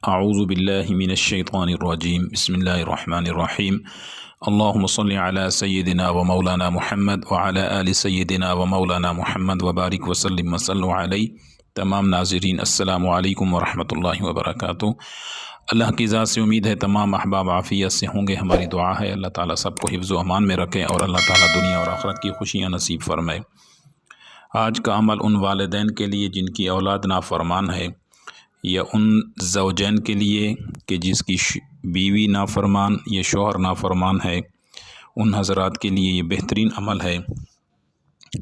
اعوذ باللہ من الشیطان الرجیم بسم اللہ الرحمن الرحیم اللہم صلی علی سیدنا و مولانا محمد وعلی آل سیدنا و مولانا محمد وبارک وسلم وصلو علیہ۔ تمام ناظرین السلام علیکم ورحمۃ اللہ وبرکاتہ۔ اللہ کی ذات سے امید ہے تمام احباب عافیت سے ہوں گے۔ ہماری دعا ہے اللہ تعالیٰ سب کو حفظ و امان میں رکھے اور اللہ تعالیٰ دنیا اور آخرت کی خوشیاں نصیب فرمائے۔ آج کا عمل ان والدین کے لیے جن کی اولاد نافرمان ہے، یا ان زوجین کے لیے کہ جس کی بیوی نافرمان یا شوہر نافرمان ہے، ان حضرات کے لیے یہ بہترین عمل ہے۔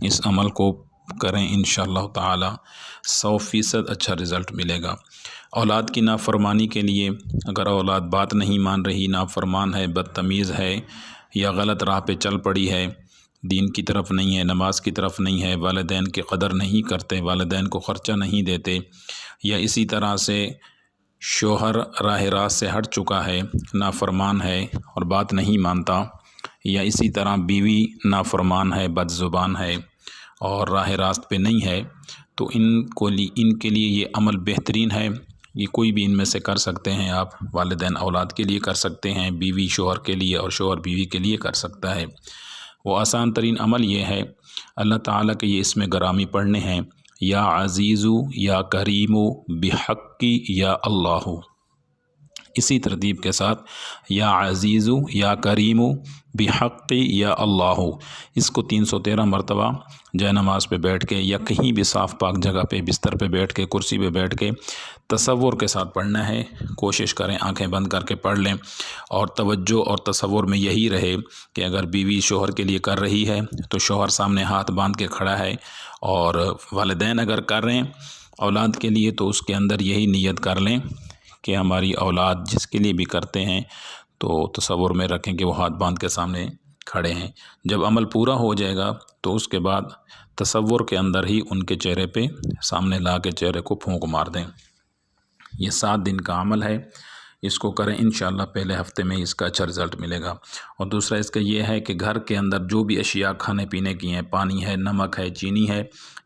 اس عمل کو کریں انشاءاللہ تعالی 100% اچھا رزلٹ ملے گا۔ اولاد کی نافرمانی کے لیے اگر اولاد بات نہیں مان رہی، نافرمان ہے، بدتمیز ہے، یا غلط راہ پہ چل پڑی ہے، دین کی طرف نہیں ہے، نماز کی طرف نہیں ہے، والدین کی قدر نہیں کرتے، والدین کو خرچہ نہیں دیتے، یا اسی طرح سے شوہر راہ راست سے ہٹ چکا ہے، نافرمان ہے اور بات نہیں مانتا، یا اسی طرح بیوی نافرمان ہے، بد زبان ہے اور راہ راست پہ نہیں ہے، تو ان کے لیے یہ عمل بہترین ہے۔ یہ کوئی بھی ان میں سے کر سکتے ہیں آپ، والدین اولاد کے لیے کر سکتے ہیں، بیوی شوہر کے لیے اور شوہر بیوی کے لیے کر سکتا ہے۔ وہ آسان ترین عمل یہ ہے، اللہ تعالیٰ کے یہ اسم گرامی پڑھنے ہیں، یا عزیزو یا کریمو بحقی یا اللہ، اسی ترتیب کے ساتھ یا عزیزو یا کریمو بحقی یا اللہ، اس کو 313 مرتبہ جائے نماز پہ بیٹھ کے یا کہیں بھی صاف پاک جگہ پہ بستر پہ بیٹھ کے کرسی پہ بیٹھ کے تصور کے ساتھ پڑھنا ہے۔ کوشش کریں آنکھیں بند کر کے پڑھ لیں، اور توجہ اور تصور میں یہی رہے کہ اگر بیوی شوہر کے لیے کر رہی ہے تو شوہر سامنے ہاتھ باندھ کے کھڑا ہے، اور والدین اگر کر رہے ہیں اولاد کے لیے تو اس کے اندر یہی نیت کر لیں کہ ہماری اولاد جس کے لیے بھی کرتے ہیں تو تصور میں رکھیں کہ وہ ہاتھ باندھ کے سامنے کھڑے ہیں۔ جب عمل پورا ہو جائے گا تو اس کے بعد تصور کے اندر ہی ان کے چہرے پہ سامنے لا کے چہرے کو پھونک مار دیں۔ یہ 7 دن کا عمل ہے، اس کو کریں انشاءاللہ پہلے ہفتے میں اس کا اچھا رزلٹ ملے گا۔ اور دوسرا اس کا یہ ہے کہ گھر کے اندر جو بھی اشیاء کھانے پینے کی ہیں، پانی ہے، نمک ہے، چینی ہے،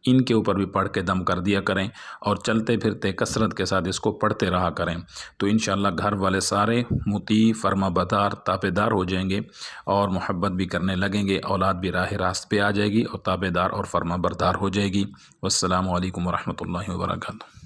ان کے اوپر بھی پڑھ کے دم کر دیا کریں، اور چلتے پھرتے کثرت کے ساتھ اس کو پڑھتے رہا کریں، تو انشاءاللہ گھر والے سارے مطیع فرما بردار تابع دار ہو جائیں گے اور محبت بھی کرنے لگیں گے، اولاد بھی راہ راست پہ آ جائے گی اور تابع دار اور فرما بردار ہو جائے گی۔ والسلام علیکم ورحمۃ اللہ وبرکاتہ۔